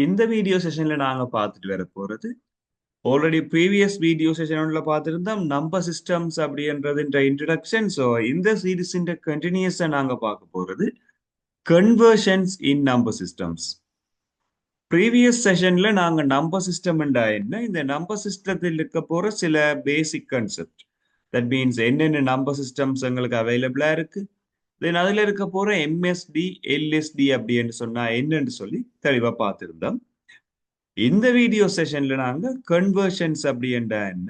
இந்த வீடியோ செஷன்ல நாங்க பார்த்துட்டு வர போறது ஆல்ரெடி ப்ரீவியஸ் வீடியோ செஷன்ல பார்த்திருந்தோம் நம்பர் சிஸ்டம்ஸ் அப்படின்றதுன்ற இன்ட்ரடக்ஷன். ஸோ இந்த சீரிஸின் கண்டினியூஸா நாங்க பார்க்க போறது conversions in number systems. Previous செஷன்ல நாங்க நம்பர் சிஸ்டம் என்ன, இந்த நம்பர் சிஸ்டத்தில் இருக்க போற சில பேசிக் கான்செப்ட், தட் மீன்ஸ் என்னென்ன நம்பர் சிஸ்டம்ஸ் எங்களுக்கு அவைலபிளா இருக்கு, தென் அதுல இருக்க போற எம்எஸ்டி எல்எஸ்டி அப்படின்னு சொன்னா என்னன்னு சொல்லி தெளிவா பார்த்திருந்தோம். இந்த வீடியோ செஷன்ல நாங்க கன்வர்ஷன்ஸ் அப்படி என்ன,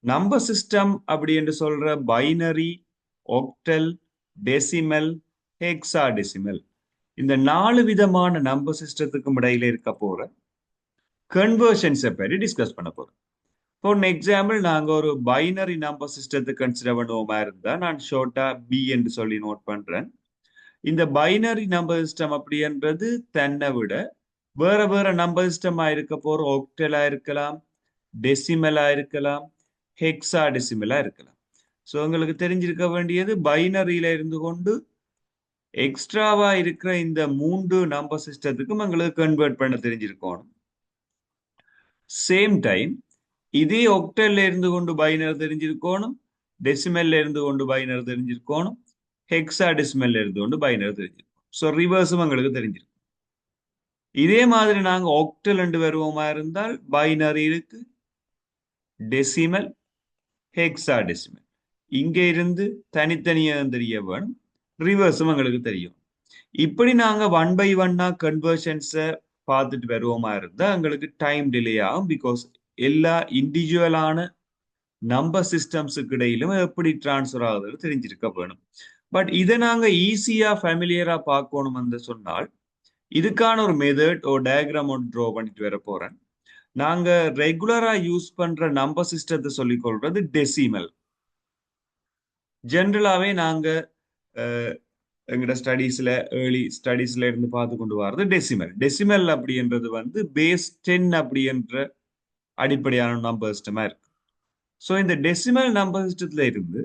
நம்பர் சிஸ்டம் அப்படி என்று சொல்ற பைனரி, ஒக்டல், டெசிமல், ஹெக்ஸாடெசிமல், இந்த 4 விதமான நம்பர் சிஸ்டத்துக்கும் இடையில இருக்க போற கன்வர்ஷன்ஸை பற்றி டிஸ்கஸ் பண்ண போறோம். ஃபார் எக்ஸாம்பிள், நாங்க ஒரு பைனரி நம்பர் சிஸ்டத்தை கன்சிடர் பண்ணுவோமா இருந்தா நான் ஷார்ட்டா பி என்று சொல்லி நோட் பண்றேன். இந்த பைனரி நம்பர் சிஸ்டம் அப்படின்றது தன்னை விட வேற வேற நம்பர் சிஸ்டமா இருக்க போற ஒக்டலா இருக்கலாம், டெசிமலா இருக்கலாம், ஹெக்ஸா டெசிமலா இருக்கலாம். ஸோ உங்களுக்கு தெரிஞ்சிருக்க வேண்டியது பைனரியில இருந்து கொண்டு எக்ஸ்ட்ராவா இருக்கிற இந்த 3 நம்பர் சிஸ்டத்துக்கும் எங்களுக்கு கன்வெர்ட் பண்ண தெரிஞ்சிருக்கணும். சேம் டைம் இதே ஒக்டல்ல இருந்து கொண்டு பைனர் தெரிஞ்சிருக்கணும், டெசிமல்ல இருந்து கொண்டு பைனர் தெரிஞ்சிருக்கணும், ஹெக்ஸா டெசிமல்ல இருந்து கொண்டு பைனர் தெரிஞ்சிருக்கணும். ஸோ ரிவர்ஸும் எங்களுக்கு தெரிஞ்சிருக்கும். இதே மாதிரி நாங்க ஒக்டல் என்று வருவோமா இருந்தால் பைனரி இருக்கு, டெசிமல், ஹெக்ஸா டெசிமல். இங்க இருந்து தனித்தனியா தெரிய வேணும், ரிவர்ஸும் எங்களுக்கு தெரியும். இப்படி நாங்க 1 by 1 கன்வர்ஷன்ஸை பார்த்துட்டு வருவோமா இருந்தா எங்களுக்கு டைம் டிலே ஆகும். பிகாஸ் எல்லா இண்டிவிஜுவலான நம்பர் சிஸ்டம்ஸுக்கு இடையிலும் எப்படி டிரான்ஸ்ஃபர் ஆகுதுன்னு தெரிஞ்சிருக்க வேணும். பட் இதை நாங்க ஈஸியா ஃபேமிலியரா பார்க்கணும் சொன்னால் இதுக்கான ஒரு மெத்தட் ஒரு டயக்ராம் ஒன்று ட்ரா பண்ணிட்டு வர போறேன். நாங்க ரெகுலரா யூஸ் பண்ற நம்பர் சிஸ்டத்தை சொல்லிக் கொள்றது டெசிமல். ஜென்ரலாவே நாங்க எங்கட ஸ்டடீஸ்ல ஏர்லி ஸ்டடீஸ்ல இருந்து பார்த்து கொண்டு வர்றது டெசிமல். டெசிமல் அப்படின்றது பேஸ் 10 அப்படின்ற அடிப்படையான நம்பர் சிஸ்டமா இருக்கு. ஸோ இந்த டெசிமல் நம்பர் சிஸ்டத்துல இருந்து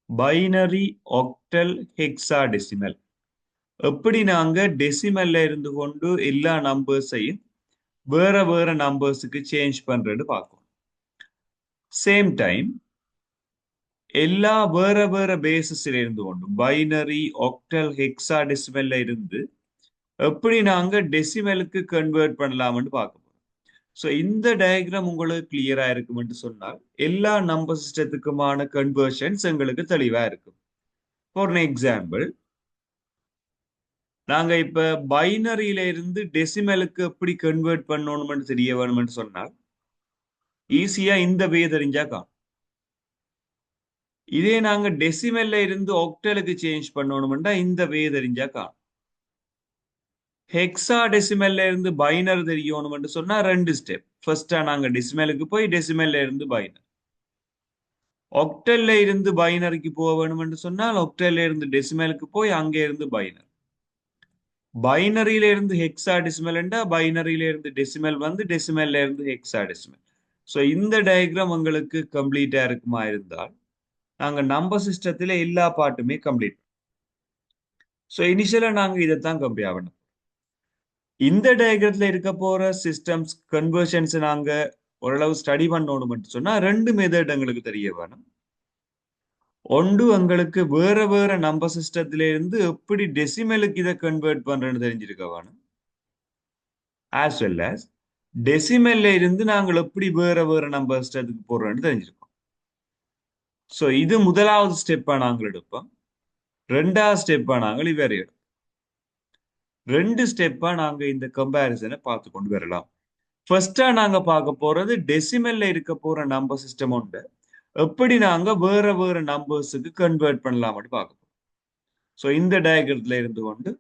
பைனரி, ஒக்டல், ஹெக்ஸா டெசிமல் எப்படி நாங்க டெசிமல்ல இருந்து கொண்டு எல்லா நம்பர்ஸையும் வேற வேற நம்பர்ஸுக்கு சேஞ்ச் பண்றது பார்க்கணும். சேம் டைம் எல்லா வேற வேற பேசிஸ்ல இருந்து கொண்டு பைனரி, ஒக்டல், ஹெக்ஸா டெசிமல்ல இருந்து எப்படி நாங்க டெசிமலுக்கு கன்வெர்ட் பண்ணலாம்னு பார்க்க போறோம். ஸோ இந்த டயக்ராம் உங்களுக்கு கிளியரா இருக்கும்னு சொன்னால் எல்லா நம்பர் சிஸ்டத்துக்குமான கன்வர்ஷன்ஸ் எங்களுக்கு தெளிவா இருக்கும். ஃபார் எக்ஸாம்பிள், நாங்க இப்ப பைனரியில இருந்து டெசிமலுக்கு எப்படி கன்வெர்ட் பண்ணணும்னு தெரிய வேணும்னு சொன்னால் ஈஸியா இந்த வே தெரிஞ்சா காணும். இதே நாங்க டெசிமல்ல இருந்து ஒக்டலுக்கு சேஞ்ச் பண்ணணும்னா இந்த வே தெரிஞ்சா காணும். ஹெக்ஸா டெசிமல்ல இருந்து பைனர் தெரியணும்னு சொன்னா 2 ஸ்டெப். ஃபர்ஸ்டா நாங்க டெசிமலுக்கு போய் டெசிமல்ல இருந்து பைனர். ஒக்டல்ல இருந்து பைனருக்கு போக வேணும்னு சொன்னால் ஒக்டல்ல இருந்து டெசிமலுக்கு போய் அங்கே இருந்து பைனர். பைனரியில இருந்து ஹெக்ஸா டெசிமல் என்றா பைனரியில இருந்து டெசிமல் டெசிமல்ல இருந்து ஹெக்ஸா டெசிமல். ஸோ இந்த டயக்ராம் உங்களுக்கு கம்ப்ளீட்டா இருக்குமா இருந்தால் நாங்க நம்பர் சிஸ்டத்துல எல்லா பாட்டுமே கம்ப்ளீட். ஸோ இனிஷியலா நாங்க இதைத்தான் கம்பேர் பண்ணோம். இந்த டயக்ராம்ல இருக்க போற சிஸ்டம்ஸ் கன்வர்ஷன்ஸ் நாங்க ஓரளவு ஸ்டடி பண்ணணும்னு சொன்னா 2 மெத்தட் எங்களுக்கு தெரிய வேணும். ஒன்று எங்களுக்கு வேற வேற நம்பர் சிஸ்டத்துல இருந்து எப்படி டெசிமலுக்கு இதை கன்வெர்ட் பண்றேன்னு தெரிஞ்சிருக்க வேணும். ஆஸ் வெல் ஆஸ் டெசிமல்ல இருந்து நாங்கள் எப்படி வேற வேற நம்பர் சிஸ்டத்துக்கு போடுறோம்னு தெரிஞ்சிருக்கோம். ஸோ இது முதலாவது ஸ்டெப்பா நாங்கள் எடுப்போம். 2வது ஸ்டெப்பா நாங்கள் இவரை எடுப்போம். 2 ஸ்டெப்பா நாங்க இந்த கம்பேரிசனை பார்த்து கொண்டு வரலாம். ஃபர்ஸ்டா நாங்க பார்க்க போறது டெசிமல்ல இருக்க போற நம்பர் சிஸ்டம் உண்டு எப்படி நாங்க வேற வேற நம்பர்ஸுக்கு கன்வெர்ட் பண்ணலாம்னு பார்க்க போறோம். ஸோ இந்த டயக்ராம்ல இருந்து கொண்டு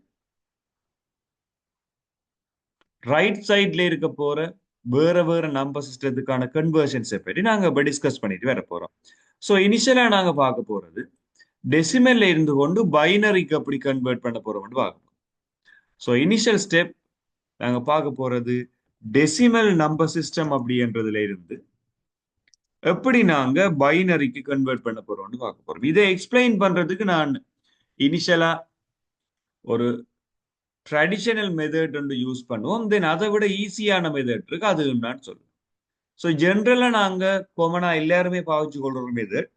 ரைட் சைட்ல இருக்க போற வேற வேற நம்பர் சிஸ்டத்துக்கான கன்வர்ஷன்ஸை பற்றி நாங்க இப்ப டிஸ்கஸ் பண்ணிட்டு வர போறோம். ஸோ இனிஷியலா நாங்க பார்க்க போறது டெசிமல்ல இருந்து கொண்டு பைனரிக்கு எப்படி கன்வெர்ட் பண்ண போறோம்னு பார்க்க போறோம். ஸோ இனிஷியல் ஸ்டெப் நாங்க பார்க்க போறது டெசிமல் நம்பர் சிஸ்டம் அப்படின்றதுல இருந்து எப்படி நாங்க பைனரிக்கு கன்வெர்ட் பண்ண போறோம்னு பார்க்க போறோம். இதை எக்ஸ்பிளைன் பண்றதுக்கு நான் இனிஷியலா ஒரு ட்ரெடிஷனல் மெத்தட் ஒன்று யூஸ் பண்ணுவோம். தென் அதை விட ஈஸியான மெத்தட் இருக்கு, அது நான் சொல்லுவேன். ஸோ ஜென்ரலா நாங்க காமனா எல்லாருமே பாவிச்சு கொள்ற ஒரு மெத்தட்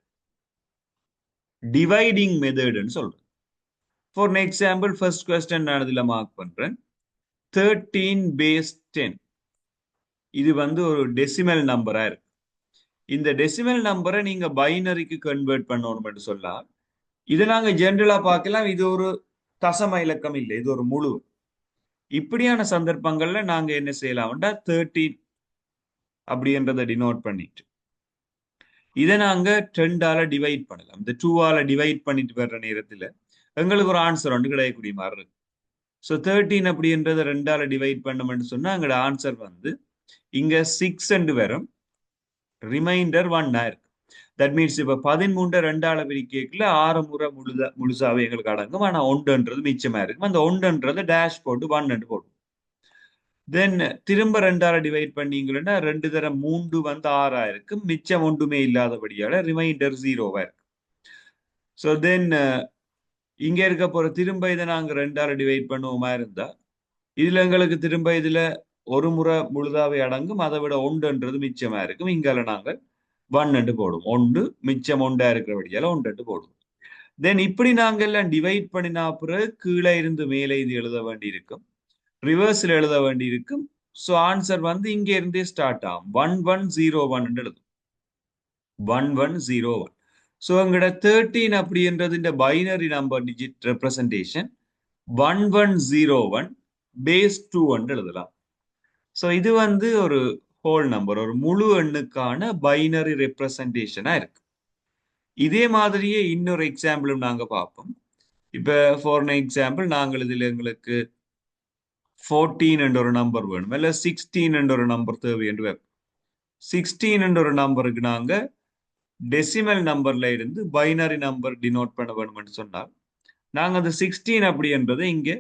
டிவைடிங் மெத்தட்னு சொல்றோம். ஃபார் எக்ஸாம்பிள் ஃபர்ஸ்ட் கொஸ்டின் நான் இதுல மார்க் பண்றேன். 13 base 10 இது வந்து ஒரு டெசிமல் நம்பரா இருக்கு. இந்த டெசிமல் நம்பரை நீங்க பைனரிக்கு கன்வெர்ட் பண்ணணும்னு சொல்லலாம். இதை நாங்க ஜென்ரலா பார்க்கலாம், இது ஒரு தசம இலக்கம் இல்லை, இது ஒரு முழு. இப்படியான சந்தர்ப்பங்கள்ல நாங்க என்ன செய்யலாம்டா 13 அப்படின்றத டினோட் பண்ணிட்டு இதை நாங்க 10ஆல டிவைட் பண்ணலாம். இந்த 2ஆல டிவைட் பண்ணிட்டு வர்ற நேரத்துல எங்களுக்கு ஒரு ஆன்சர் ஒன்று கிடைக்கக்கூடிய மாதிரி இருக்கு. ஸோ 13 அப்படின்றத 2ஆல டிவைட் பண்ணோம்னு சொன்னா எங்களோட ஆன்சர் வந்து இங்க 6 வரும், ரிமைண்டர் 1 இருக்கு. தட் மீன்ஸ் இப்ப 13 2ஆல பிரிக்கல 6 முறை முழுசாவே எங்களுக்கு அடங்கும். ஆனா 1ன்றது மிச்சமா இருக்கும். அந்த 1ன்றத டேஷ் போட்டு 1 போடும். தென் திரும்ப 2ஆல டிவைட் பண்ணீங்கன்னா 2 தரம் 3 வந்து 6 இருக்கு. மிச்சம் ஒன்றுமே இல்லாதபடியால ரிமைண்டர் 0வா இருக்கு. ஸோ தென் இங்க இருக்க போற திரும்ப இதை நாங்க 2ஆல டிவைட் பண்ணுவோமா இருந்தா இதுல எங்களுக்கு திரும்ப இதுல ஒரு முறை முழுதாவே அடங்கும். அதை விட 1ன்றது மிச்சமா இருக்கும். இங்கால நாங்க 1 போடுவோம். 1 மிச்சம் 1 இருக்கிறபடியால 1 போடுவோம். தென் இப்படி நாங்க எல்லாம் டிவைட் பண்ணினா பிறகு கீழே இருந்து மேலே இது எழுத வேண்டி இருக்கும், ரிவர்ஸ்ல எழுத வேண்டி இருக்கும். ஸோ ஆன்சர் வந்து இங்க இருந்தே ஸ்டார்ட் ஆகும். 1101 எழுதும். 1101. ஸோ எங்கட 13 அப்படின்றது இந்த binary number digit representation 1101 base 2 எழுதலாம். ஸோ இது வந்து ஒரு ஹோல் நம்பர், ஒரு முழு எண்ணுக்கான பைனரி ரெப்ரசன்டேஷனா இருக்கு. இதே மாதிரியே இன்னொரு எக்ஸாம்பிளும் நாங்க பார்ப்போம். இப்ப ஃபார் எக்ஸாம்பிள் நாங்கள் இதுல எங்களுக்கு 14 என்ற ஒரு நம்பர் வேணும், இல்ல 16 என்ற ஒரு நம்பர் தேவை என்று 16 என்ற ஒரு நம்பருக்கு நாங்க டெசிமல் நம்பர்ல இருந்து பைனரி நம்பர் டினோட் பண்ண வேணும்னு சொன்னால் நாங்க அந்த 16 அப்படின்றதை இங்க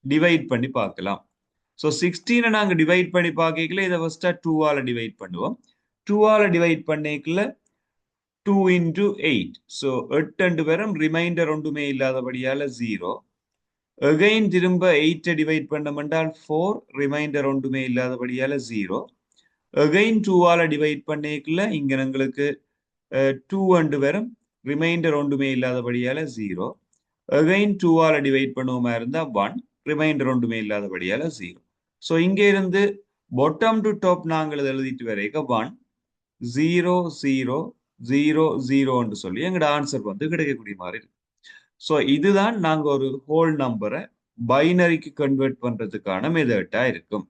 டிவைட் பண்ணி பார்க்கலாம். ஸோ 16 நாங்க டிவைட் பண்ணி பார்க்கல இதை ஃபர்ஸ்டா 2ஆல டிவைட் பண்ணுவோம். 2ஆல டிவைட் பண்ணிக்கல 2 into 8. ஸோ 8 வரும், ரிமைண்டர் ஒன்றுமே இல்லாதபடியால 0. அகைன் திரும்ப 8 டிவைட் பண்ணமென்றால் 4, ரிமைண்டர் ஒன்றுமே இல்லாதபடியால 0. அகைன் 2ஆல டிவைட் பண்ணிக்கல இங்க எங்களுக்கு 2 வரும், ரிமைண்டர் ஒன்றுமே இல்லாதபடியால 0. அகைன் 2ஆல டிவைட் பண்ணுவோமா இருந்தா 1, ரிமைண்டர் ஒன்றுமே இல்லாதபடியால 0. ஸோ இங்க இருந்து பாட்டம் டு டாப் நாங்கள் எழுதிட்டு வரைக்க 1 0 0 0 0 சொல்லி எங்களோட ஆன்சர் வந்து கிடைக்கக்கூடிய மாதிரி இருக்கு. ஸோ இதுதான் நாங்க ஒரு ஹோல் நம்பரை பைனரிக்கு கன்வெர்ட் பண்றதுக்கான மெத்தட்டா இருக்கும்.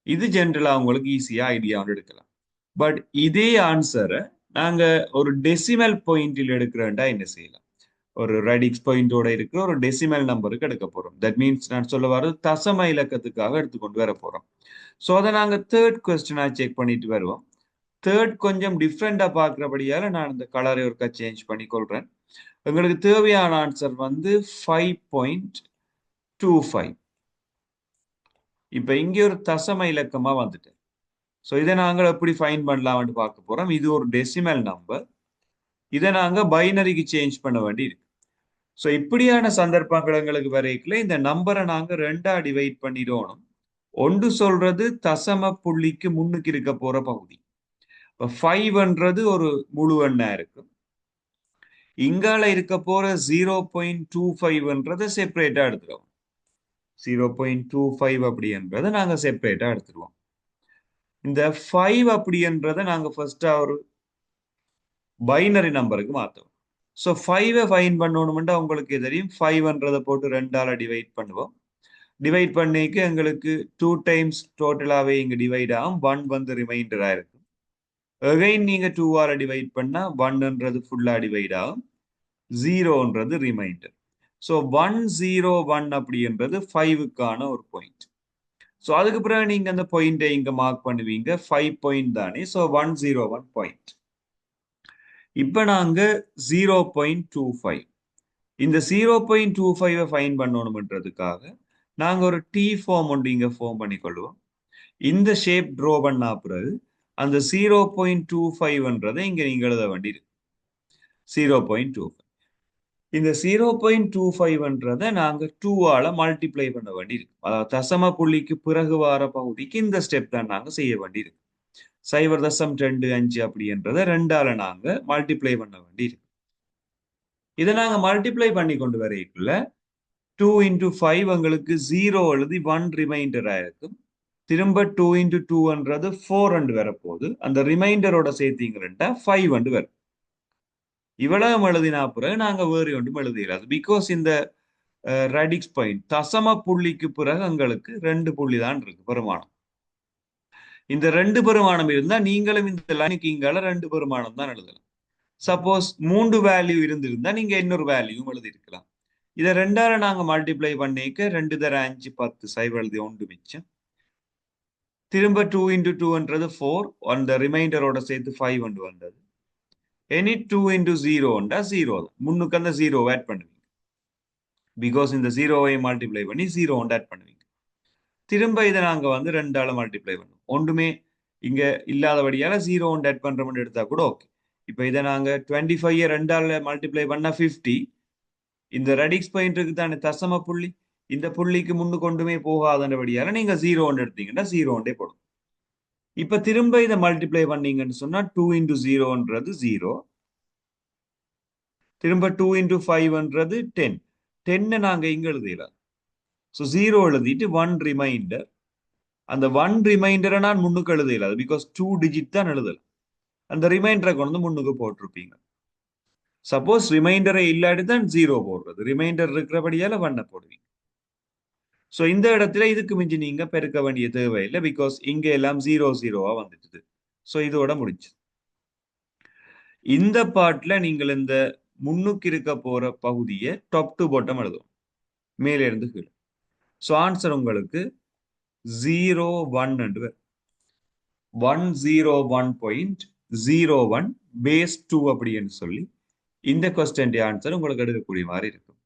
இது ஜென்ரலா உங்களுக்கு ஈஸியா ஐடியாவோட எடுக்கலாம். பட் இதே ஆன்சரை நாங்க ஒரு டெசிமல் பாயிண்டில் எடுக்கிறேன்டா என்ன செய்யலாம்? ஒரு ரேடிக்ஸ் பாயிண்டோட இருக்கிற ஒரு டெசிமல் நம்பருக்கு எடுக்க போறோம். தட் மீன்ஸ் நான் சொல்ல வர்றது தசம இலக்கத்துக்காக எடுத்துக்கொண்டு வர போறோம். ஸோ அதை நாங்க தேர்ட் கொஸ்டினா செக் பண்ணிட்டு வருவோம். தேர்ட் கொஞ்சம் டிஃப்ரெண்டா பார்க்கிறபடியால நான் இந்த கலரை ஒருக்கா சேஞ்ச் பண்ணி கொள்றேன். எங்களுக்கு தேவையான ஆன்சர் வந்து 5.25. இப்ப இங்க ஒரு தசம இலக்கமா வந்துட்டு, ஸோ இதை நாங்கள் எப்படி ஃபைன் பண்ணலாம்னு பார்க்க போறோம். இது ஒரு டெசிமல் நம்பர், இதை நாங்க பைனரிக்கு சேஞ்ச் பண்ண வேண்டி இருக்கு. ஸோ இப்படியான சந்தர்ப்பங்கள் எங்களுக்கு வரைக்கல இந்த நம்பரை நாங்க 2ஆ டிவைட் பண்ணிடணும். ஒன்று சொல்றது தசம புள்ளிக்கு முன்னுக்கு இருக்க போற பகுதி. இப்போ 5ன்றது ஒரு முழு எண்ணா இருக்கும். இங்கால இருக்க போற 0.25ன்றதை செப்பரேட்டா எடுத்துருவோம். 0.25 அப்படின்றத நாங்க செப்பரேட்டா எடுத்துருவோம். இந்த 5 அப்படின்றத நாங்க ஃபர்ஸ்டா ஒரு பைனரி நம்பருக்கு மாத்துவோம். ஸோ 5 ஃபைன் பண்ணணும்னா உங்களுக்கு தெரியும், 5ன்றதை போட்டு 2ஆல டிவைட் பண்ணுவோம். டிவைட் பண்ணிக்கு எங்களுக்கு 2 டைம்ஸ் டோட்டலாவே இங்க டிவைட் ஆகும். 1 வந்து ரிமைண்டரா இருக்கும். அகைன் நீங்க 2ஆல டிவைட் பண்ணா 1ன்றது ஃபுல்லா டிவைட் ஆகும், 0ன்றது ரிமைண்டர். ஸோ 101 அப்படின்றது 5க்கான ஒரு பாயிண்ட். ஸோ அதுக்கு பிறகு நீங்க அந்த பாயிண்டை இங்க மார்க் பண்ணுவீங்க. 5 பாயிண்ட் தானே, ஸோ 101 பாயிண்ட். இப்ப நாங்க 0.25 இந்த 0.25 ஃபைன் பண்ணணும்ன்றதுக்காக நாங்க ஒரு டி ஃபார்ம் ஒன்று இங்க ஃபார்ம் பண்ணிக்கொள்வோம். இந்த ஷேப் ட்ரா பண்ணா பிறகு அந்த 0.25ன்றதை இங்க நீங்க எழுத வேண்டியது 0.25. இந்த 0.25ன்றதை நாங்க 2 ஆல மல்டிப்ளை பண்ண வேண்டியிருக்கு. அதாவது தசம புள்ளிக்கு பிறகு வார பகுதிக்கு இந்த ஸ்டெப் தான் நாங்க செய்ய வேண்டியிருக்கு. 0.25 அப்படின்றத 2ஆல நாங்க மல்டிப்ளை பண்ண வேண்டியிருக்கு. இதை நாங்க மல்டிப்ளை பண்ணி கொண்டு வரைக்குள்ள 2 into 5 எங்களுக்கு 0 எழுதி 1 ரிமைண்டர் ஆயிருக்கும். திரும்ப 2 into 2ன்றது 4 வரப்போகுது. அந்த ரிமைண்டரோட சேர்த்தீங்கன்னா 5 வரும். இவ்வளவு எழுதினா பிறகு நாங்க வேறு ஒன்றும் எழுதிடாது. பிகாஸ் இந்த ரேடிக்ஸ் பாயிண்ட் தசம புள்ளிக்கு பிறகு எங்களுக்கு 2 புள்ளி தான் இருக்கு பெருமானம். இந்த 2 பெருமானம் இருந்தா நீங்களும் இந்த லைனுக்கு இங்கால 2 பெருமானம் தான் எழுதலாம். சப்போஸ் 3 வேல்யூ இருந்திருந்தா நீங்க இன்னொரு வேல்யூ எழுதியிருக்கலாம். இதை 2ஆல நாங்க மல்டிப்ளை பண்ணிக்க 2 தர 5 10 சைவ எழுதி 1 மிச்சம். திரும்ப 2 into 2ன்றது 4 அந்த ரிமைண்டரோட சேர்த்து 5 வந்தது. எனி 2 into 0ண்டா 0 தான். முன்னுக்கு அந்த 0 ஆட் பண்ணுவீங்க. பிகாஸ் இந்த 0வை மல்டிப்ளை பண்ணி 0 ஆட் பண்ணுவீங்க. திரும்ப இதை நாங்க வந்து 2ஆல மல்டிப்ளை பண்ணுவோம். ஒன்றுமே இங்க இல்லாதபடியால 0 ஆட் பண்றோம்னு எடுத்தா கூட ஓகே. இப்போ இதை நாங்க 25 2ஆல மல்டிப்ளை பண்ணா 50. இந்த ரேடிக்ஸ் பாயிண்ட்க்கு தானே தசம புள்ளி. இந்த புள்ளிக்கு முன்னுக்கு கொண்டுமே போகாதபடியால நீங்க 0 எடுத்தீங்கன்னா 0 போடும். இப்ப திரும்ப இதை மல்டிப்ளை பண்ணீங்கன்னு சொன்னா 2 into 0ன்றது 0. திரும்ப 2 into 5ன்றது 10. 10 நாங்க இங்க எழுதிடலாம். ஸோ 0 எழுதிட்டு 1 ரிமைண்டர். அந்த 1 ரிமைண்டரை நான் முன்னுக்கு எழுதலாது. பிகாஸ் 2 டிஜிட் தான் எழுதலாம். அந்த ரிமைண்டரை கொண்டு வந்து முன்னுக்கு போட்டிருப்பீங்க. சப்போஸ் ரிமைண்டரை இல்லாட்டி தான் 0 போடுறது. ரிமைண்டர் இருக்கிறபடியால 1 போடுவீங்க. ஸோ இந்த இடத்துல இதுக்கு மிஞ்சி நீங்க பெருக்க வேண்டிய தேவையில்லை. பிகாஸ் இங்க எல்லாம் 0 வந்துட்டுது. ஸோ இதோட முடிச்சு. இந்த பார்ட்ல நீங்கள் இந்த முன்னுக்கு இருக்க போற பகுதியை டாப் டு பாட்டம் எழுதும். மேலே இருந்து கீழே. ஸோ ஆன்சர் உங்களுக்கு 0.1 101.01 பேஸ் 2 அப்படின்னு சொல்லி இந்த கொஸ்டின் ஆன்சர் உங்களுக்கு எடுக்கக்கூடிய மாதிரி இருக்கும்.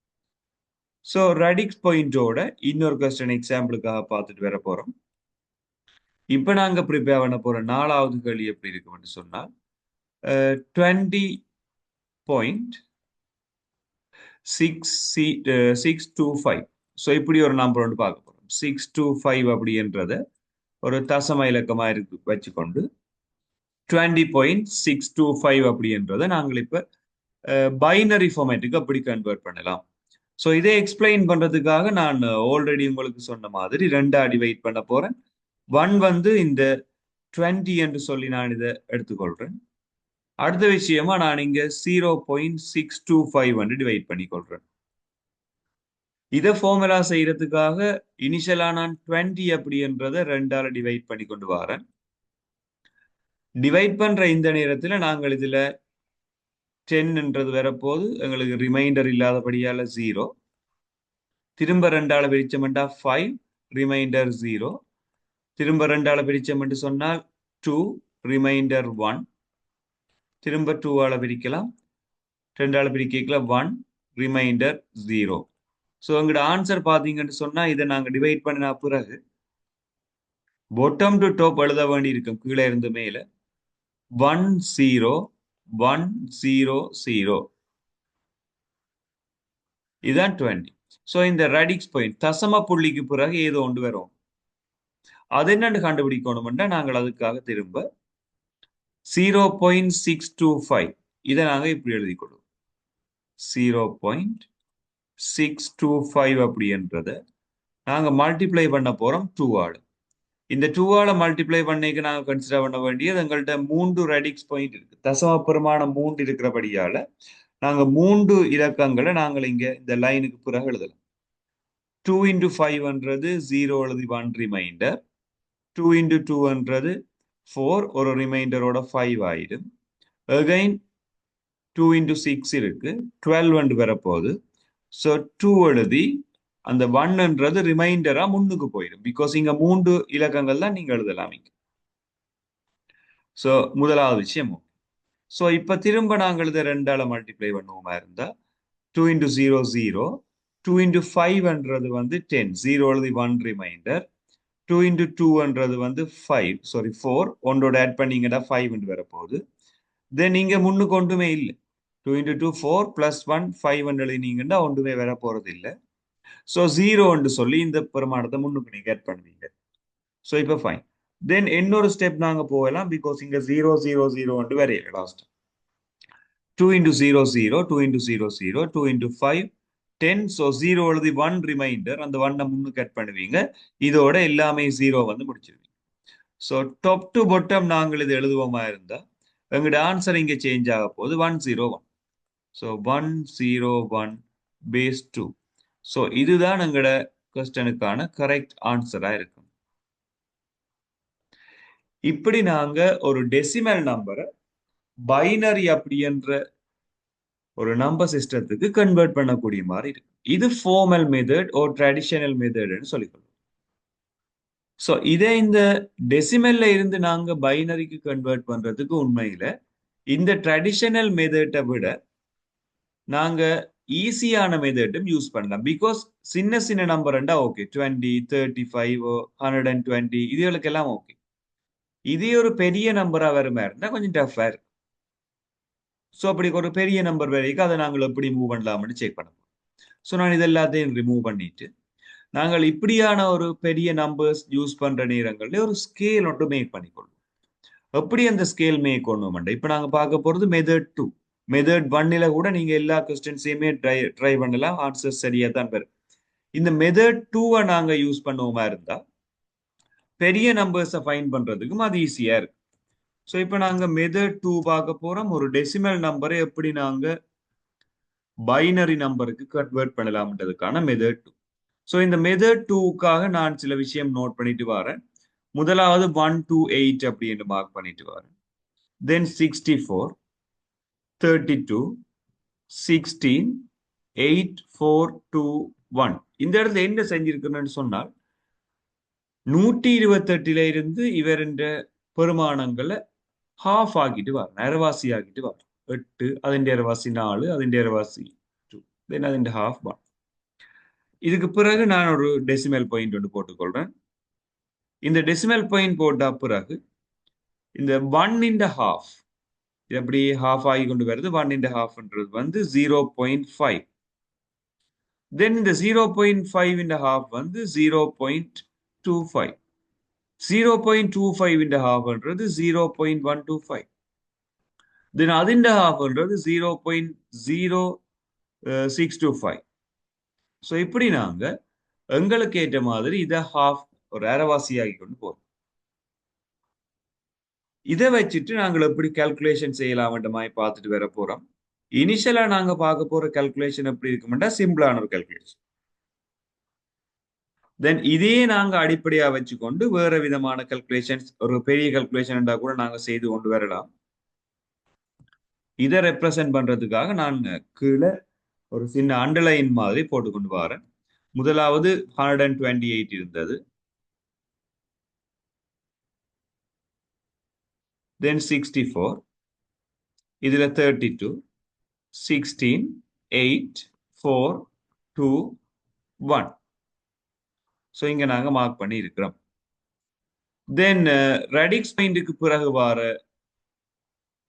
ஸோ ரேடிக்ஸ் பாயிண்டோட இன்னொரு கொஸ்டின் எக்ஸாம்பிளுக்காக பார்த்துட்டு வர போறோம். இப்போ நாங்க ப்ரிப்பேர் பண்ண போற 4வது கேள்வி எப்படி இருக்கும்னு சொன்னால் 20.625. ஸோ இப்படி ஒரு நம்பர் ஒன்று பார்க்க போறோம். 625 அப்படின்றத ஒரு தசம இலக்கமா இருக்கு வச்சுக்கொண்டு 20.625 அப்படின்றத நாங்கள் இப்ப பைனரி ஃபார்மேட்டுக்கு அப்படி கன்வெர்ட் பண்ணலாம். ஸோ இதை எக்ஸ்பிளைன் பண்றதுக்காக நான் ஆல்ரெடி உங்களுக்கு சொன்ன மாதிரி 2ஆ டிவைட் பண்ண போறேன். 1 வந்து இந்த 20 என்று சொல்லி நான் இதை எடுத்துக்கொள்றேன். அடுத்த விஷயமா நான் இங்க 0.625 வந்து டிவைட் பண்ணிக்கொள்றேன். இதை ஃபார்முலா செய்யறதுக்காக இனிஷியலா நான் 20 அப்படின்றத 2ஆல டிவைட் பண்ணி கொண்டு வரேன். டிவைட் பண்ற இந்த நேரத்துல நாங்கள் இதுல 10ன்றது வரப்போது எங்களுக்கு ரிமைண்டர் இல்லாதபடியால 0. திரும்ப 2ஆல பிரிச்சமெண்டா 5 ரிமைண்டர் 0. திரும்ப 2ஆல பிரிச்சமென்று சொன்னால் 2 ரிமைண்டர் 1. திரும்ப 2ஆல பிரிக்கலாம். 2ஆல பிரிக்கல 1 ரிமைண்டர் 0. ஸோ எங்களோட ஆன்சர் பார்த்தீங்கன்னு சொன்னா இதை நாங்க டிவைட் பண்ணினா பிறகு பாட்டம் டு டாப் எழுத வேண்டி இருக்கும். கீழே இருந்து மேல 10100. இதுதான் 20. ஸோ இந்த ரேடிக்ஸ் பாயிண்ட் தசம புள்ளிக்கு பிறகு ஏதோ ஒன்று வரும். அது என்னன்னு கண்டுபிடிக்கணும்னா நாங்கள் அதுக்காக திரும்ப 0.625 இதை நாங்க இப்படி எழுதி கொடுவோம். 0.625 அப்படின்றத நாங்க மல்டிப்ளை பண்ண போறோம் 2ஆல. இந்த 2ஆல மல்டிப்ளை பண்ணிக்கு நாங்க கன்சிடர் பண்ண வேண்டியது எங்கள்கிட்ட 3 ரேடிக்ஸ் பாயிண்ட் இருக்கு. தசம பெருமானம் 3 இருக்கிறபடியால நாங்க 3 இலக்கங்களை நாங்கள் இங்க இந்த லைனுக்கு பிறகு எழுதலாம். 2 into 5ன்றது 0 எழுதி 1 ரிமைண்டர். 2 into 2ன்றது 4 ஒரு ரிமைண்டரோட 5 ஆயிடும். அகைன் 2 into 6 இருக்கு 12 வந்து வரப்போகுது. ஸோ 2 எழுதி அந்த 1ன்றது ரிமைண்டரா முன்னுக்கு போயிடும். பிகாஸ் இங்க 3 இலக்கங்கள் தான் நீங்க எழுதலாம் இங்க. ஸோ முதலாவது விஷயம். ஸோ இப்ப திரும்ப நாங்கள் இதை 2ஆல மல்டிப்ளை பண்ணுவோமா இருந்தா 2 into 0 0. 2 into 5ன்றது வந்து 10. 0 எழுதி 1 ரிமைண்டர். 2 into 2ன்றது வந்து 5 4 ஒன்றோட ஆட் பண்ணீங்கன்னா 5 வரப்போகுது. தென் இங்க முன்னுக்கு ஒன்றுமே இல்லை. 2 into 2 4 plus 1 5 எழுதினீங்கன்னா ஒன்றுமே வர போறது இல்லை. ஸோ 0 சொல்லி இந்த பெருமானத்தை முன்னுக்கு நீங்க ஆட் பண்ணுவீங்க. ஸோ இப்போ ஃபைன். தென் இன்னொரு ஸ்டெப் நாங்க போகலாம், பிகாஸ் இங்க 0 0 0 வரையில last. 2 into 0 0, 2 into 0 0, 2 into 5 10. So 0 எழுதி 1 ரிமைண்டர், அந்த 1 முன்னுக்கு ஆட் பண்ணுவீங்க. இதோட எல்லாமே 0 வந்து முடிச்சிருவீங்க. ஸோ டாப் டு பாட்டம் நாங்கள் இது எழுதுவோமா இருந்தா எங்களோட ஆன்சர் இங்க சேஞ்ச் ஆக போகுது 101. So 101 base 2. ஸோ இதுதான் எங்களோட கொஸ்டனுக்கான கரெக்ட் ஆன்சரா இருக்கும். இப்படி நாங்க ஒரு டெசிமல் நம்பரை பைனரி அப்படின்ற ஒரு நம்பர் சிஸ்டத்துக்கு கன்வெர்ட் பண்ணக்கூடிய மாதிரி இருக்கு. இது ஃபார்மல் மெத்தட் ஒரு ட்ரெடிஷனல் மெத்தட்னு சொல்லிக்கொள்ளும். ஸோ இதே இந்த டெசிமல்ல இருந்து நாங்க பைனரிக்கு கன்வெர்ட் பண்றதுக்கு உண்மையில இந்த ட்ரெடிஷனல் மெத்தட்டை விட நாங்க ஈஸியான மெத்தட்டும் யூஸ் பண்ணலாம். பிகாஸ் சின்ன சின்ன நம்பர் ஓகே, 20 35 120 இதுகளுக்கெல்லாம் ஓகே. இதே ஒரு பெரிய நம்பரா வருமா இருந்தா கொஞ்சம் டஃபா இருக்கும். ஸோ அப்படி ஒரு பெரிய நம்பர் வரைக்கும் அதை நாங்கள் எப்படி மூவ் பண்ணலாம்னு செக் பண்ண போறோம். ஸோ நான் இது எல்லாத்தையும் ரிமூவ் பண்ணிட்டு நாங்கள் இப்படியான ஒரு பெரிய நம்பர்ஸ் யூஸ் பண்ற நேரங்கள்ல ஒரு ஸ்கேல் ஒன்று மேக் பண்ணிக்கொள்வோம். எப்படி அந்த ஸ்கேல் மேக் பண்ணணும்? இப்போ நாங்க பார்க்க போறது மெத்தட் 2. மெத்தட் 1ல கூட நீங்க எல்லா கொஸ்டின்ஸையுமே ட்ரை பண்ணலாம், ஆன்சர் சரியா தான் வரும். இந்த மெத்தட் 2-ஐ நாங்க யூஸ் பண்ணுவோமா இருந்தா பெரிய நம்பர்ஸை ஃபைண்ட் பண்றதுக்கும் அது ஈஸியா இருக்கு. ஸோ இப்போ நாங்க மெத்தட் 2 பார்க்க போறோம். ஒரு டெசிமல் நம்பரை எப்படி நாங்க பைனரி நம்பருக்கு கன்வெர்ட் பண்ணலாம்ன்றதுக்கான மெத்தட் 2. ஸோ இந்த மெத்தட் 2க்காக நான் சில விஷயம் நோட் பண்ணிட்டு வரேன். முதலாவது 1 to 8 அப்படின்னு மார்க் பண்ணிட்டு வரேன். தென் 64 32 16 8 4 2 1. இந்த இடத்துல என்ன செஞ்சிருக்கணும்னு சொன்னால் 128ல இருந்து இவர் என்ற பெருமானங்களை ஹாஃப் ஆக்கிட்டு வரும், அரைவாசி ஆக்கிட்டு வரும். 8 അതിന്റെ അരവാസി 4 അതിന്റെ അരവാസി 2 தென் അതിന്റെ ஹாஃப் 1. இதுக்கு பிறகு நான் ஒரு டெசிமல் பாயிண்ட் ஒன்று போட்டுக்கொள்றேன். இந்த டெசிமல் பாயிண்ட் போட்ட பிறகு இந்த 1/2 எப்படி ஹாஃப் ஆகி கொண்டு வருது, 1/2ன்றது வந்து 0.5. தென் இந்த 0.5/2 வந்து 0.25. 0.25/2ன்றது 0.125. தென் അതിന്റെ ஹாஃப்ன்றது 0.0625. ஸோ இப்படி நாங்க எங்களுக்கு ஏற்ற மாதிரி இதை ஹாஃப் ஒரு அரைவாசியாகி கொண்டு போறோம். இதை வச்சுட்டு நாங்கள் எப்படி கால்குலேஷன் செய்யலாம்ன்ற மாதிரி பார்த்துட்டு வர போறோம். இனிஷியலா நாங்க பார்க்க போற கால்குலேஷன் எப்படி இருக்கும்னா சிம்பிளான ஒரு கால்குலேஷன். தென் இதையே நாங்க அடிப்படையா வச்சுக்கொண்டு வேற விதமான கால்குலேஷன்ஸ், ஒரு பெரிய கால்குலேஷன் கூட நாங்க செய்து கொண்டு வரலாம். இதை ரெப்ரசென்ட் பண்றதுக்காக நான் கீழே ஒரு சின்ன அண்டர்லைன் மாதிரி போட்டுக்கொண்டு வரேன். முதலாவது 128 இருந்தது. தென் 64, இதுல 32, 16, 8, 4, 2, 1. ஸோ இங்க நாங்க மார்க் பண்ணி இருக்கிறோம். தென் ரேடிக்ஸ் பாயிண்ட்டுக்கு பிறகு வர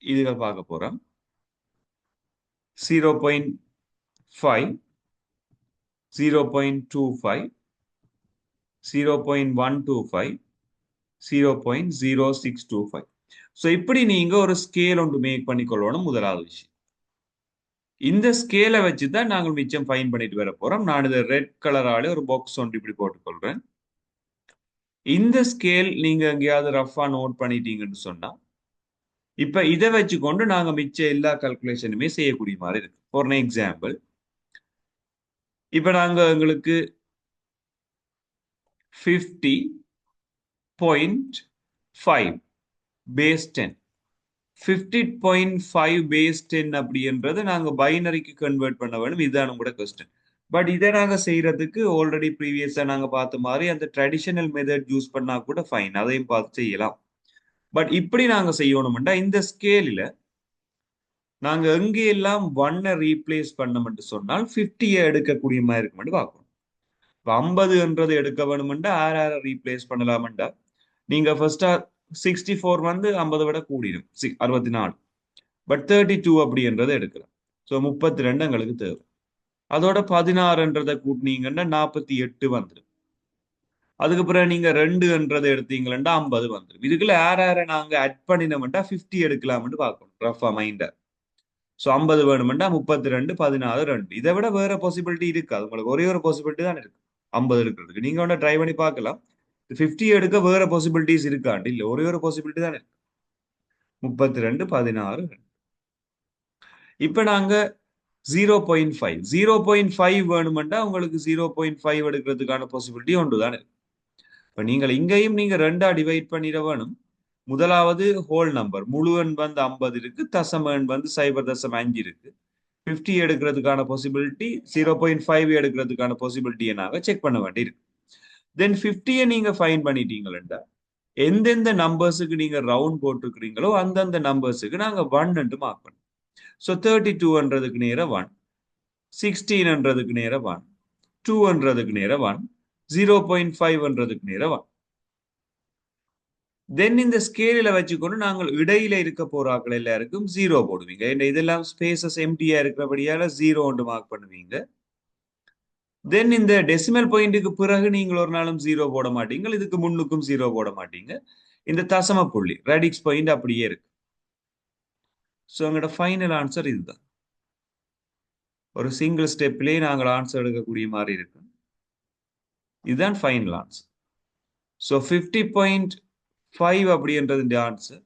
இதுகள் பார்க்க போறோம். 0.5, 0.25, 0.125, 0.0625. ஸோ இப்படி நீங்க ஒரு ஸ்கேல் ஒன்று மேக் பண்ணிக்கொள்ளணும். முதலாவது விஷயம், இந்த ஸ்கேலை வச்சு தான் நாங்கள் மிச்சம் ஃபைன் பண்ணிட்டு வர போறோம். நான் இதை ரெட் கலரால ஒரு பாக்ஸ் ஒன்று இப்படி போட்டுக்கொள்றேன். இந்த ஸ்கேல் நீங்க எங்கேயாவது ரஃபா நோட் பண்ணிட்டீங்கன்னு சொன்னா இப்ப இதை வச்சுக்கொண்டு நாங்க மிச்ச எல்லா கால்குலேஷனுமே செய்யக்கூடிய மாதிரி இருக்கு. ஃபார் எக்ஸாம்பிள், இப்ப நாங்க எங்களுக்கு 50.5 பேஸ் 10, 50.5 பேஸ் 10 அப்படின்றத நாங்க பைனரிக்கு கன்வெர்ட் பண்ண வேணும். இதுதான் உங்களோட கொஸ்டின். பட் இதை நாங்க செய்யறதுக்கு ஆல்ரெடி ப்ரீவியஸா நாங்க பார்த்த மாதிரி அந்த ட்ரெடிஷனல் மெத்தட் யூஸ் பண்ணா கூட ஃபைன், அதையும் பார்த்து செய்யலாம். பட் இப்படி நாங்க செய்யணும்டா இந்த ஸ்கேலில் நாங்க எங்கே எல்லாம் 1-ஐ ரீப்ளேஸ் பண்ணோம்னு சொன்னால் 50-ஐ எடுக்கக்கூடிய மாதிரி இருக்கும்னு பார்க்கணும். இப்போ 50ன்றது எடுக்க வேணும்டா யாரை ரீப்ளேஸ் பண்ணலாம்டா நீங்க ஃபர்ஸ்டா 64 வந்து 50 விட கூடிடும், 64. பட் 32 அப்படின்றத எடுக்கலாம். ஸோ 32 எங்களுக்கு தேவை. அதோட 16ன்றதை கூட்டினீங்கன்னா 48 வந்துடும். அதுக்கு பிறகு நீங்க 2ன்றதை எடுத்தீங்களா 50 வந்துடும். இதுக்குள்ள யார நாங்க ஆட் பண்ணினோம்னா 50 எடுக்கலாம்னு பார்க்கணும் ரஃபா மைண்டா. ஸோ 50 வேணுமெண்டா 32 16 2. இதை விட வேற பாசிபிலிட்டி இருக்காது. உங்களுக்கு ஒரே ஒரு பாசிபிலிட்டி தான் இருக்கு 50 எடுக்கிறதுக்கு. நீங்க ஒன்று ட்ரை பண்ணி பார்க்கலாம். 50 எடுக்க வேற பாசிபிலிட்டிஸ் இருக்காண்டு இல்ல, ஒரே ஒரு பாசிபிலிட்டி தான் இருக்கு 32 16 2. இப்ப நாங்க 0.5 0.5 வேணுமெண்டா உங்களுக்கு 0.5 எடுக்கிறதுக்கான பாசிபிலிட்டி ஒன்று தான் இருக்கு. இப்ப நீங்கள் இங்கேயும் நீங்க 2ஆ டிவைட் பண்ணிட வேணும். முதலாவது ஹோல் நம்பர் முழு எண் வந்து 50 இருக்கு, தசம எண் வந்து 0.5 இருக்கு. 50 எடுக்கிறதுக்கான பாசிபிலிட்டி 0.5 எடுக்கிறதுக்கான பாசிபிலிட்டியை நாங்க செக் பண்ண வேண்டியிருக்கு. தென் 50யை நீங்க ஃபைன் பண்ணிட்டீங்களா, எந்தெந்த நம்பர்ஸுக்கு நீங்க ரவுண்ட் போட்டுருக்கிறீங்களோ அந்தந்த நம்பர்ஸுக்கு நாங்க 1 என்று மார்க் பண்ணோம். ஸோ 32ன்றதுக்கு நேரம் 1, 16ன்றதுக்கு நேரம் 1, 2ன்றதுக்கு நேரம் 1, 0.5ன்றதுக்கு நேரம் 1. தென் இந்த ஸ்கேலில் வச்சுக்கொண்டு நாங்கள் இடையில இருக்க போறாக்கள் எல்லாருக்கும் 0 போடுவீங்க. இதெல்லாம் ஸ்பேசஸ் எம்டியா இருக்கிறபடியால 0 ஒன்று மார்க் பண்ணுவீங்க. தென் இந்த டெசிமல் பாயிண்ட்டுக்கு பிறகு நீங்கள் ஒரு நாளும் 0 போட மாட்டீங்க, இதுக்கு முன்னுக்கும் 0 போட மாட்டீங்க. இந்த தசம புள்ளி ரேடிக்ஸ் பாயிண்ட் அப்படியே இருக்கு. ஸோ எங்களோட ஃபைனல் ஆன்சர் இதுதான். ஒரு சிங்கிள் ஸ்டெப்லேயே நாங்கள் ஆன்சர் எடுக்கக்கூடிய மாதிரி இருக்கு. இதுதான் ஃபைனல் ஆன்சர். ஸோ 50.5 அப்படின்றது ஆன்சர்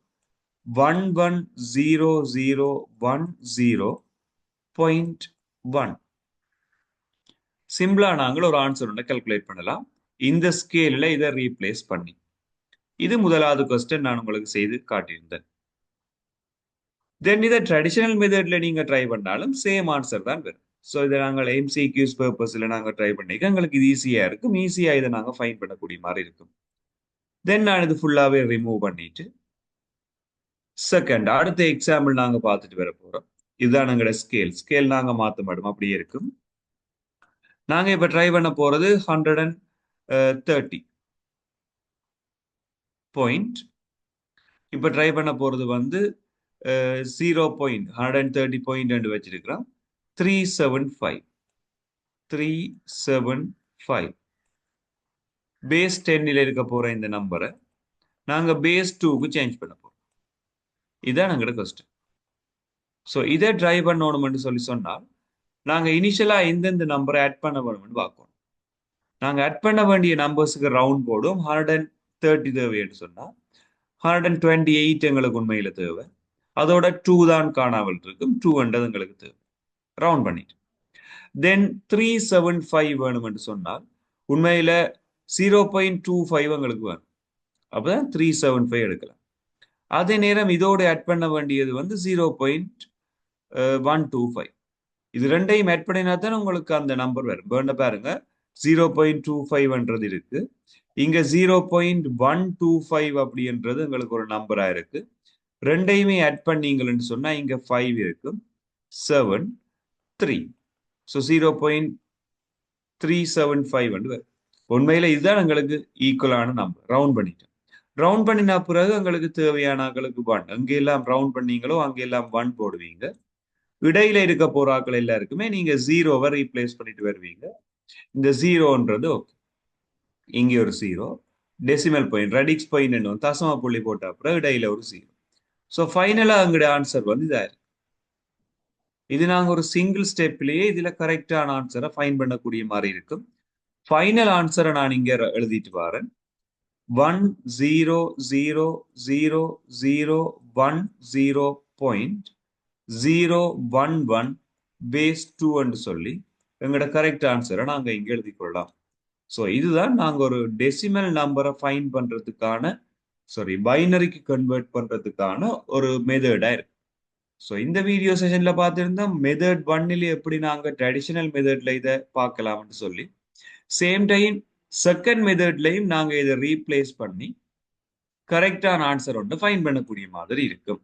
110010.1. சிம்பிளா நாங்கள் ஒரு ஆன்சர் ஒன்று கால்குலேட் பண்ணலாம் இந்த ஸ்கேலில் இதை ரீப்ளேஸ் பண்ணி. இது முதலாவது கொஸ்டின் நான் உங்களுக்கு செய்து காட்டியிருந்தேன். தென் இதை ட்ரெடிஷனல் மெத்தட்ல நீங்க ட்ரை பண்ணாலும் சேம் ஆன்சர் தான் வரும். ஸோ இதை நாங்கள் MCQs பர்பஸ்ல நாங்கள் ட்ரை பண்ணிக்க எங்களுக்கு இது ஈஸியா இருக்கும். ஈஸியா இதை நாங்கள் ஃபைன் பண்ணக்கூடிய மாதிரி இருக்கும். தென் நான் இது ஃபுல்லாவே ரிமூவ் பண்ணிட்டு செகண்ட் அடுத்த எக்ஸாம்பிள் நாங்க பார்த்துட்டு வர போறோம். இதுதான் எங்களோட ஸ்கேல் நாங்க மாற்ற மாட்டோம், அப்படியே இருக்கும். நாங்க இப்ப ட்ரை பண்ண போறது 130 பாயிண்ட். இப்ப ட்ரை பண்ண போறது வந்து 0.130 பாயிண்ட் வச்சிருக்கிறோம். 375 பேஸ் 10 இருக்க போற இந்த நம்பரை நாங்க பேஸ் 2க்கு சேஞ்ச் பண்ண போறோம். இதான் எங்களோட கொஸ்டின். ஸோ இதை ட்ரை பண்ணணும்னு சொல்லி சொன்னால் நாங்க இனிஷியலா எந்தெந்த நம்பரை ஆட் பண்ண வேணும்னு பார்க்கணும். நாங்க ஆட் பண்ண வேண்டிய நம்பர்ஸுக்கு ரவுண்ட் போடும். 130 தேவைன்னு சொன்னா 128 எங்களுக்கு உண்மையில தேவை. அதோட 2 தான் காணாமல் இருக்கும். 200 எங்களுக்கு தேவை ரவுண்ட் பண்ணிட்டு. தென் 375 வேணும் என்று சொன்னால் உண்மையில 0.25 எங்களுக்கு வேணும். அப்பதான் 375 எடுக்கலாம். அதே நேரம் இதோட ஆட் பண்ண வேண்டியது வந்து 0.125. இது ரெண்டையும் ஆட் பண்ணினா தான் உங்களுக்கு அந்த நம்பர் வரும். வேண்ட பாருங்க 0.25ன்றது இருக்கு, இங்க 0.125 அப்படின்றது உங்களுக்கு ஒரு நம்பரா இருக்கு. ரெண்டையுமே ஆட் பண்ணீங்கன்னு சொன்னா இங்க 5 இருக்கும், 7 3. ஸோ 0.375 வரும். உண்மையில இதுதான் எங்களுக்கு ஈக்குவலான நம்பர். ரவுண்ட் பண்ணிட்டோம். ரவுண்ட் பண்ணின பிறகு எங்களுக்கு தேவையான ஆக்களுக்கு 1. அங்கெல்லாம் ரவுண்ட் பண்ணீங்களோ அங்கெல்லாம் 1 போடுவீங்க. இடையில இருக்க போறாக்கள் எல்லாருக்குமே நீங்க 0வை ரீப்ளேஸ் பண்ணிட்டு வருவீங்க. இந்த 0ன்றது ஓகே, இங்கே ஒரு 0 டெசிமல் பாயிண்ட் ரேடிக்ஸ் பாயிண்ட் என்ன தசம புள்ளி போட்ட அப்புறம் இடையில ஒரு 0. ஸோ ஃபைனலா எங்களுடைய ஆன்சர் வந்து இதா இருக்கு. இது நாங்க ஒரு சிங்கிள் ஸ்டெப்லயே இதுல கரெக்டான ஆன்சரை ஃபைன் பண்ணக்கூடிய மாதிரி இருக்கும். ஃபைனல் ஆன்சரை நான் இங்க எழுதிட்டு வரேன். 1000010.011 பேஸ் 2 என்று சொல்லி எங்களோட கரெக்ட் ஆன்சரை நாங்க இங்க எழுதி கொள்ளலாம். ஸோ இதுதான் நாங்க ஒரு டெசிமல் நம்பரை ஃபைன் பண்றதுக்கான பைனரிக்கு கன்வெர்ட் பண்றதுக்கான ஒரு மெத்தடா இருக்கு. ஸோ இந்த வீடியோ செஷன்ல பார்த்துருந்தோம் மெத்தட் 1ல எப்படி நாங்க ட்ரெடிஷனல் மெத்தட்ல இதை பார்க்கலாம்னு சொல்லி, சேம் டைம் செகண்ட் மெத்தட்லையும் நாங்க இதை ரீப்ளேஸ் பண்ணி கரெக்டான ஆன்சர் ஒன்று ஃபைன் பண்ணக்கூடிய மாதிரி இருக்கும்.